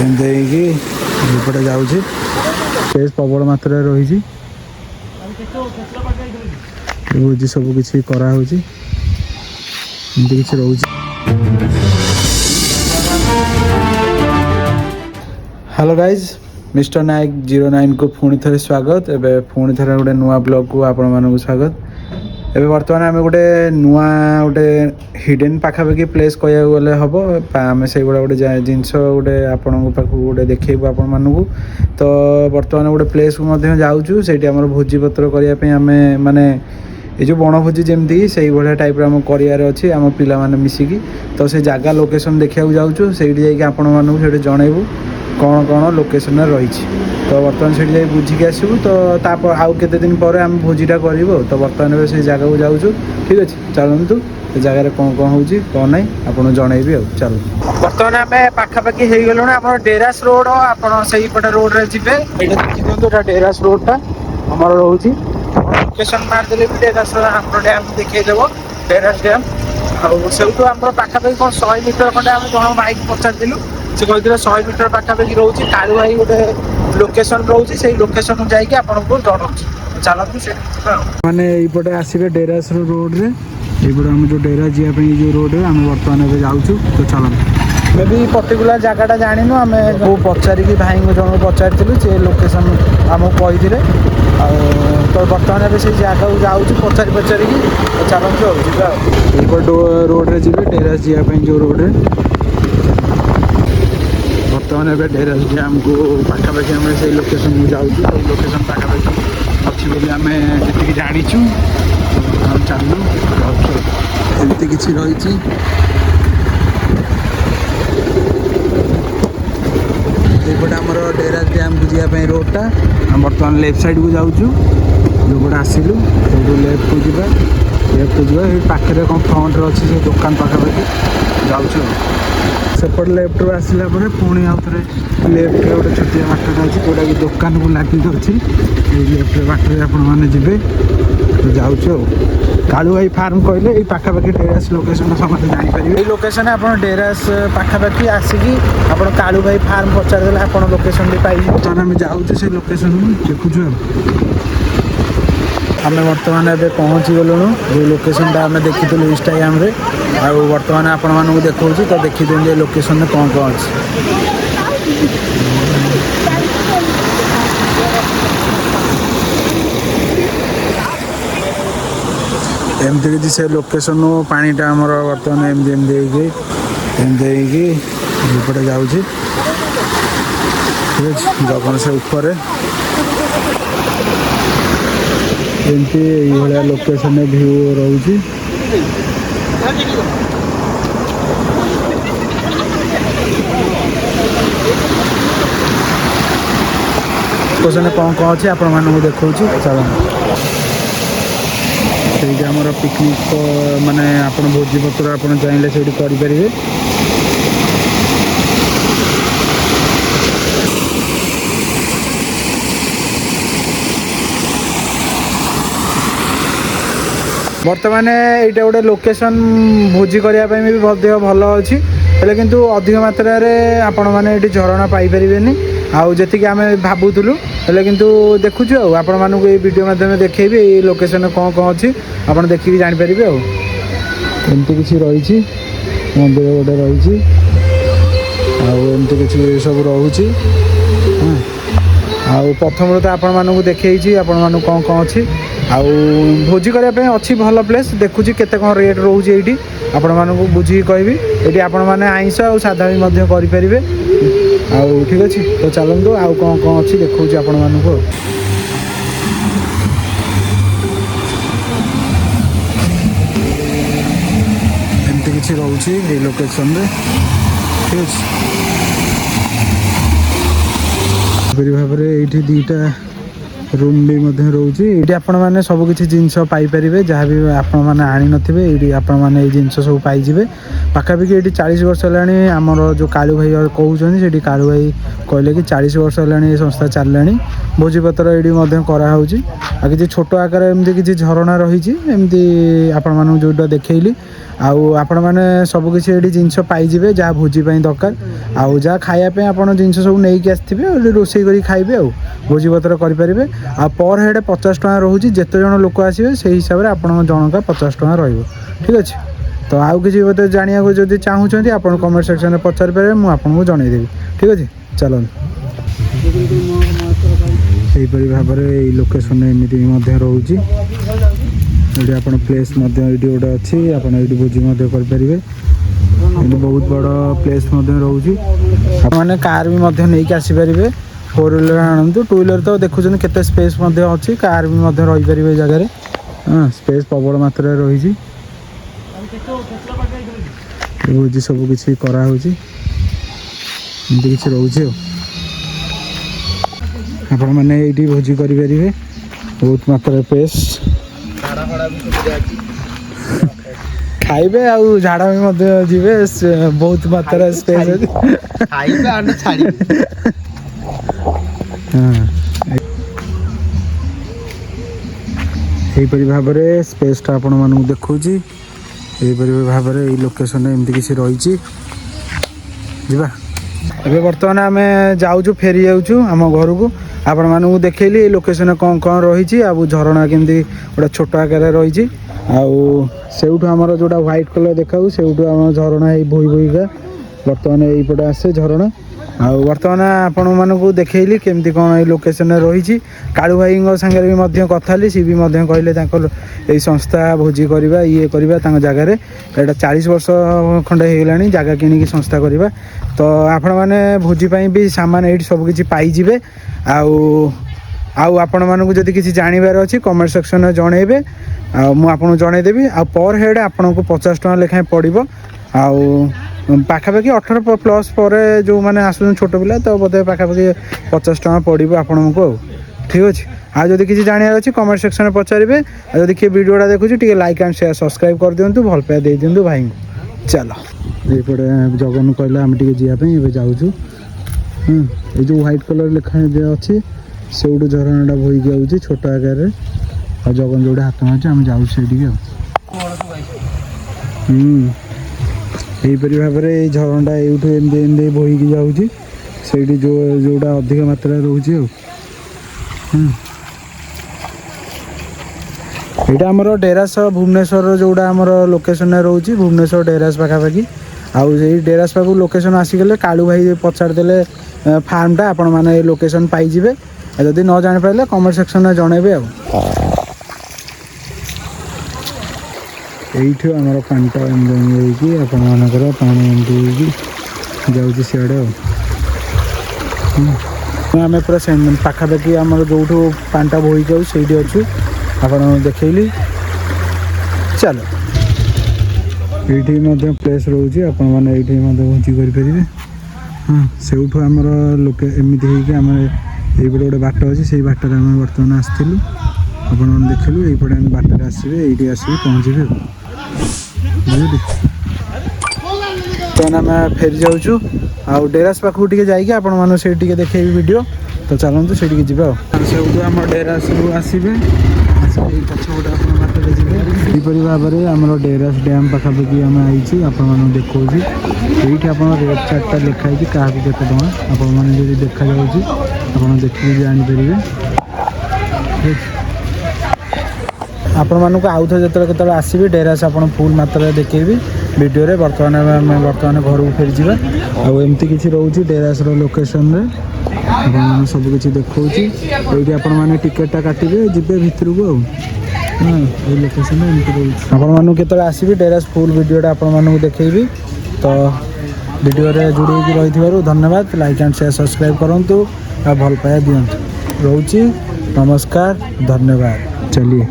ଏମିତି ହେଇକି ଏପଟେ ଯାଉଛି। ସ୍ପେସ୍ ପ୍ରବଳ ମାତ୍ରାରେ ରହିଛି। ଭୋଜି ସବୁ କିଛି କରାହେଉଛି, ଏମିତି କିଛି ରହୁଛି। ହ୍ୟାଲୋ ଗାଇଜ୍, ମିଷ୍ଟର ନାୟକ 09କୁ ପୁଣି ଥରେ ସ୍ୱାଗତ। ଏବେ ପୁଣି ଥରେ ଗୋଟେ ନୂଆ ବ୍ଲଗ୍କୁ ଆପଣମାନଙ୍କୁ ସ୍ୱାଗତ। ଏବେ ବର୍ତ୍ତମାନ ଆମେ ଗୋଟେ ନୂଆ ଗୋଟେ ହିଡେନ୍ ପାଖାପାଖି ପ୍ଲେସ୍ କହିବାକୁ ଗଲେ ହେବ। ଆମେ ସେଇଭଳିଆ ଗୋଟେ ଜିନିଷ ଗୋଟେ ଆପଣଙ୍କ ପାଖକୁ ଗୋଟେ ଦେଖେଇବୁ ଆପଣମାନଙ୍କୁ। ତ ବର୍ତ୍ତମାନ ଗୋଟେ ପ୍ଲେସ୍କୁ ମଧ୍ୟ ଯାଉଛୁ। ସେଇଠି ଆମର ଭୋଜିପତ୍ର କରିବା ପାଇଁ ଆମେ ମାନେ ଏ ଯେଉଁ ବଣଭୋଜି ଯେମିତି ସେଇଭଳିଆ ଟାଇପ୍ର ଆମ କରିବାର ଅଛି ଆମ ପିଲାମାନେ ମିଶିକି। ତ ସେ ଜାଗା ଲୋକେସନ୍ ଦେଖିବାକୁ ଯାଉଛୁ। ସେଇଠି ଯାଇକି ଆପଣମାନଙ୍କୁ ସେଇଠି ଜଣେଇବୁ କ'ଣ କ'ଣ ଲୋକେସନ୍ରେ ରହିଛି। ତ ବର୍ତ୍ତମାନ ସେଇଠି ଯାଇ ବୁଝିକି ଆସିବୁ। ତ ତାପରେ ଆଉ କେତେ ଦିନ ପରେ ଆମେ ଭୋଜିଟା କରିବୁ। ତ ବର୍ତ୍ତମାନ ଏବେ ସେଇ ଜାଗାକୁ ଯାଉଛୁ। ଠିକ୍ ଅଛି, ଚାଲନ୍ତୁ ସେ ଜାଗାରେ କ'ଣ କ'ଣ ହେଉଛି କ'ଣ ନାହିଁ ଆପଣଙ୍କୁ ଜଣେଇବି ଆଉ। ଚାଲନ୍ତୁ, ବର୍ତ୍ତମାନ ଆମେ ପାଖାପାଖି ହେଇଗଲୁଣି ଆମର ଡେରାସ ରୋଡ଼। ଆପଣ ସେଇପଟେ ରୋଡ଼ରେ ଯିବେ। ଏଇଟା ଦେଖିଦିଅନ୍ତୁ, ଏଇଟା ଡେରାସ ରୋଡ଼ଟା ଆମର ରହୁଛି। ଲୋକେସନ୍ ମାରିଦେଲେ ବି ଡେରାସ ଆମର ଡ୍ୟାମ୍ ଦେଖେଇଦେବ, ଡେରାସ ଡ୍ୟାମ୍। ଆଉ ସେଇଠୁ ଆମର ପାଖାପାଖି କ'ଣ 100 ମିଟର ଖଣ୍ଡେ ଆମେ ଜଣଙ୍କ ଭାଇକି ପଚାରିଥିଲୁ। ସେ କହିଥିଲେ 100 ମିଟର ପାଖାପାଖି ରହୁଛି। କାଳୁଭାଇ ଗୋଟେ ଲୋକେସନ୍ ରହୁଛି, ସେଇ ଲୋକେସନ୍କୁ ଯାଇକି ଆପଣଙ୍କୁ ଜଣାଉଛି। ଚାଲନ୍ତୁ ସେଇଠି ଯିବା ଆଉ। ମାନେ ଏଇପଟେ ଆସିବେ ଡେରାସର ରୋଡ଼ରେ। ଏଇପଟେ ଆମେ ଯେଉଁ ଡେରାସ ଯିବା ପାଇଁ ଯେଉଁ ରୋଡ଼ରେ ଆମେ ବର୍ତ୍ତମାନ ଏବେ ଯାଉଛୁ। ତ ଚାଲନ୍ତୁ। ଆମେ ବି ପର୍ଟିକୁଲାର ଜାଗାଟା ଜାଣିନୁ। ଆମେ ପଚାରିକି ଭାଇଙ୍କୁ ଜଣଙ୍କୁ ପଚାରିଥିଲୁ, ସେ ଲୋକେସନ୍ ଆମକୁ କହିଥିଲେ। ଆଉ ତ ବର୍ତ୍ତମାନ ଏବେ ସେଇ ଜାଗାକୁ ଯାଉଛି ପଚାରିକି। ଚାଲନ୍ତୁ ଆଉ ଯିବା ଆଉ। ଏଇପଟେ ରୋଡ଼ରେ ଯିବେ ଡେରାସ ଯିବା ପାଇଁ ଯେଉଁ ରୋଡ଼ରେ। ବର୍ତ୍ତମାନ ଏବେ ଡେରାସ ଡ୍ୟାମ୍କୁ ପାଖାପାଖି ଆମେ ସେଇ ଲୋକେସନ୍କୁ ଯାଉଛୁ। ସେଇ ଲୋକେସନ୍ ପାଖାପାଖି ଅଛି ବୋଲି ଆମେ ଯେତିକି ଜାଣିଛୁ। ବର୍ତ୍ତମାନ ଚାଲୁ ଯାଉଛୁ। ଏମିତି କିଛି ରହିଛି। ଏଇପଟେ ଆମର ଡେରାସ ଡ୍ୟାମ୍କୁ ଯିବା ପାଇଁ ରୋଡ଼ଟା। ଆମେ ବର୍ତ୍ତମାନ ଲେଫ୍ଟ ସାଇଡ଼୍କୁ ଯାଉଛୁ। ଯେଉଁପଟେ ଆସିଲୁ ସେଇଠୁ ଲେଫ୍ଟକୁ ଯିବା। ଏଇ ପାଖରେ କ'ଣ ଫ୍ରଣ୍ଟରେ ଅଛି ସେ ଦୋକାନ ପାଖାପାଖି ଯାଉଛୁ। ସେପଟେ ଲେଫ୍ଟରୁ ଆସିଲା ପରେ ପୁଣି ଆଉ ଥରେ ଲେଫ୍ଟରେ ଗୋଟେ ଛୋଟିଆ ବାଟଟା ଅଛି ଯେଉଁଟାକି ଦୋକାନକୁ ଲାଗିକି ଅଛି। ଏଇ ଲେଫ୍ଟରେ ବାଟରେ ଆପଣମାନେ ଯିବେ। ଯାଉଛୁ ଆଉ। କାଳୁଭାଇ ଫାର୍ମ କହିଲେ ଏଇ ପାଖାପାଖି ଡେରାସ ଲୋକେସନ୍ ସମସ୍ତେ ଜାଣିପାରିବେ। ଏଇ ଲୋକେସନ୍ରେ ଆପଣ ଡେରାସ ପାଖାପାଖି ଆସିକି ଆପଣ କାଳୁଭାଇ ଫାର୍ମ ପଚାରିଦେଲେ ଆପଣ ଲୋକେସନ୍ ବି ପାଇଯିବେ। ବର୍ତ୍ତମାନ ଆମେ ଯାଉଛୁ ସେ ଲୋକେସନ୍କୁ ଦେଖୁଛୁ ଆଉ। ଆମେ ବର୍ତ୍ତମାନ ଏବେ ପହଞ୍ଚି ଗଲୁଣୁ ଯେଉଁ ଲୋକେସନ୍ଟା ଆମେ ଦେଖିଥିଲୁ ଇନଷ୍ଟାଗ୍ରାମରେ। ଆଉ ବର୍ତ୍ତମାନ ଆପଣମାନଙ୍କୁ ଦେଖାଉଛି। ତ ଦେଖିଦିଅନ୍ତୁ ଏ ଲୋକେସନ୍ରେ କ'ଣ କ'ଣ ଅଛି। ଏମିତି କିଛି ସେ ଲୋକେସନ୍ରୁ ପାଣିଟା ଆମର ବର୍ତ୍ତମାନ ଏମିତି ହେଇକି ଏପଟେ ଯାଉଛି। ଠିକ୍ ଅଛି, ଜଗନ ସେ ଉପରେ ଏମିତି ଏଇଭଳିଆ ଲୋକେସନ୍ରେ ଭ୍ୟୁ ରହୁଛି। ଲୋକେସନ୍ରେ କ'ଣ କ'ଣ ଅଛି ଆପଣମାନଙ୍କୁ ଦେଖାଉଛି। ଚାଲନ୍ତୁ। ସେଇଠି ଆମର ପିକନିକ୍ ମାନେ ଆପଣ ଭୋଜିପତ୍ର ଆପଣ ଚାହିଁଲେ ସେଇଠି କରିପାରିବେ। ବର୍ତ୍ତମାନ ଏଇଟା ଗୋଟେ ଲୋକେସନ୍ ଭୋଜି କରିବା ପାଇଁ ବି ମଧ୍ୟ ଭଲ ଅଛି। ହେଲେ କିନ୍ତୁ ଅଧିକ ମାତ୍ରାରେ ଆପଣମାନେ ଏଠି ଝରଣା ପାଇପାରିବେନି ଆଉ ଯେତିକି ଆମେ ଭାବୁଥିଲୁ। ହେଲେ କିନ୍ତୁ ଦେଖୁଛୁ ଆଉ ଆପଣମାନଙ୍କୁ ଏଇ ଭିଡ଼ିଓ ମାଧ୍ୟମରେ ଦେଖେଇବି ଏଇ ଲୋକେସନ୍ରେ କ'ଣ କ'ଣ ଅଛି ଆପଣ ଦେଖିକି ଜାଣିପାରିବେ ଆଉ। ଏମିତି କିଛି ରହିଛି, ମନ୍ଦିର ଗୋଟେ ରହିଛି ଆଉ ଏମିତି କିଛି ସବୁ ରହୁଛି। ଆଉ ପ୍ରଥମରୁ ତ ଆପଣମାନଙ୍କୁ ଦେଖେଇଛି ଆପଣମାନଙ୍କୁ କ'ଣ କ'ଣ ଅଛି। ଆଉ ଭୋଜି କରିବା ପାଇଁ ଅଛି ଭଲ ପ୍ଲେସ୍। ଦେଖୁଛି କେତେ କ'ଣ ରେଟ୍ ରହୁଛି ଏଇଠି ଆପଣମାନଙ୍କୁ ବୁଝିକି କହିବି। ଏଇଠି ଆପଣମାନେ ଆଇଁଷ ଆଉ ସାଧା ବି ମଧ୍ୟ କରିପାରିବେ। ଆଉ ଠିକ୍ ଅଛି, ତ ଚାଲନ୍ତୁ ଆଉ କ'ଣ କ'ଣ ଅଛି ଦେଖାଉଛି ଆପଣମାନଙ୍କୁ ଆଉ। ଏମିତି କିଛି ରହୁଛି ଏଇ ଲୋକେସନ୍ରେ। ଠିକ୍ ଅଛି, ଏପରି ଭାବରେ ଏଇଠି ଦୁଇଟା ରୁମ୍ ବି ମଧ୍ୟ ରହୁଛି। ଏଇଠି ଆପଣମାନେ ସବୁ କିଛି ଜିନିଷ ପାଇପାରିବେ ଯାହା ବି ଆପଣମାନେ ଆଣିନଥିବେ। ଏଇଠି ଆପଣମାନେ ଏଇ ଜିନିଷ ସବୁ ପାଇଯିବେ। ପାଖାପାଖି ଏଇଠି 40 ବର୍ଷ ହେଲାଣି ଆମର ଯେଉଁ କାଳୁଭାଇ କହୁଛନ୍ତି। ସେଠି କାଳୁଭାଇ କହିଲେ କି 40 ବର୍ଷ ହେଲାଣି ଏ ସଂସ୍ଥା ଚାଲିଲାଣି। ଭୋଜିପତ୍ର ଏଇଠି ମଧ୍ୟ କରାହେଉଛି। ଆଉ କିଛି ଛୋଟ ଆକାରରେ ଏମିତି କିଛି ଝରଣା ରହିଛି ଏମିତି ଆପଣମାନଙ୍କୁ ଯେଉଁଟା ଦେଖେଇଲି। आउ आपण मैंने सबकिछि ये जिनस पाइबे जहाँ भोजी दरकार आउ जहाँ खायापी आप जिन सब नहीं आसवे रोषे कर खाइबे आ भोजी पत्र करेंगे आ पर हेड 50 टका रोचे जिते जन लोक आसवे से हिसाब से आप जनका 50 टका ठीक अच्छे। तो आउ कि मतलब जाना जब चाहूँगी आप कमेंट सेक्शन में पचारि पारे मुझे जनईदेवी ठीक अच्छे। चलो यहीपरी भाव में लोकेशन एमती रोचे ये आप प्लेस ये गोटे अच्छी आप भोजी करेंगे बहुत बड़ प्लेस रोचे मैंने कार भी नहीं आसीपारे 4 व्हीलर आणतु 2 व्हीलर तो देखुं केते स्पेस अच्छी कार भी रहीपर जगार हाँ स्पेस प्रबल मात्रा रही भोजी सब किसी कराऊँगी एमती किसी रोचे आपण मैंने ये भोजी करेंगे बहुत मात्रा स्पेस खाइबे आउ झाड़ा में जीवे बहुत मात्रा स्पेस यहीपरी भाव में स्पेसटा आपण मानू देखुची यहीपरी भाव में लोकेशन एमती किसी रही एबे बर्तमान आम जाऊँ फेरी जाऊँ आम घर को आपण मानू देखली लोकेशन कौन कौन रही झरणा केमती गोटे छोट आकार रही आउट आमर जोटा व्हाइट कलर देखा से आम झरणा बोई बोईका बर्तमान यहीपटे आसे झरणा आउ बर्तमान आपण मानू देखली केमती कौन ये लोकेशन रही कालू भाई सागर भी कथा सी भी कहले संस्था भोजी करवा ये करवा जगार यहाँ 40 वर्ष खंडे होगा जगह किणिकी संस्था करवा तो आपण मैंने भोजी भी सामान ये सबकि पाइबे आपण मानू जदि किसी जानवर अच्छी कमेंट सेक्शन में जनइबे मुझे जनईदेवी आ पर हेड आपन को 50 टका लेखाएं पड़ो पाखापाखि 18 प्लस पर जो मैंने आसुन छोट पिला तो बोधे पाखापाखि 50 टका पड़ो आपण को ठीक अच्छे। आ जदि किसी जानवर अच्छी कमेंट सेक्शन में पचारे जदि किए वीडियोटा देखुची लाइक एंड शेयर सब्सक्राइब कर दिंतु भल पाया दे दिंतु भाई को। चलो ये जगन कहला आम टे जावाई जाऊँ ये जो व्हाइट कलर लिखा अच्छी से झरणाटा बोईक आऊँगी छोट आकार और जगन जोड़े हाथ मारे आम जाऊँ यहीपरी भाव में झरणाटा यूँ एमती बोईक जाऊँगी से जोड़ा अधिक मात्रा रोचे यहाँ आमर डेरास भुवनेश्वर जोड़ा आमर लोकेशन रोचे भुवनेश्वर डेरास पाखापाखि आउ डेरास पाखु लोकेशन आसीगले कालू भाई पचारदेले फार्मटा आपण मैंने लोकेशन पाइबे जदि न जानी पारे कमेंट सेक्शन में जनइबे ये आमर पांटा एमती होकर पानी एमती जाऊँगी सियाड़े आम पूरा पाखापाखि आमर जो पांटा बोईक आउ से अच्छु आप देखली। चलो ये प्लेस रोचे आप भोजी करेंगे हाँ से आमर लोके एमती होम ये गोटे बाट अच्छी से बाटर आम बर्तमान आसलु आप देखलु ये बाटर आसवे ये आसवे पहुँचे तो आम फेरी जाऊँ आउ डेरास पाखु टे जाइए आपण मैंने से देखे वीडियो तो चलते से से आम डेरास आसवे पछपटे आप बाटे जी यहीपरी भाव में आम डेरास डैम पाखापाखि आम आई आपण देखा ये आप रेट चार्टा लिखाई क्या केते टका आप देखा आप देखिए जापर आपण आउ थे जो आसवे डेरास आप फुल मात्रा देखेबी वीडियो रे बर्तमान घर को फेरी जावा आमती किसी रोचे डेरास लोकेशन रे आप सब किसी देखा ये आपने टिकेटा काटे जी भितर को ये लोकेशन एमती रोचे आपण के आसबे डेरास फुल वीडियोटा आपको देखेबी तो वीडियो रे जोड़ी रही धन्यवाद लाइक एंड शेयर सब्सक्राइब करूँ भल पाया दिंतु रोची नमस्कार धन्यवाद चलिए।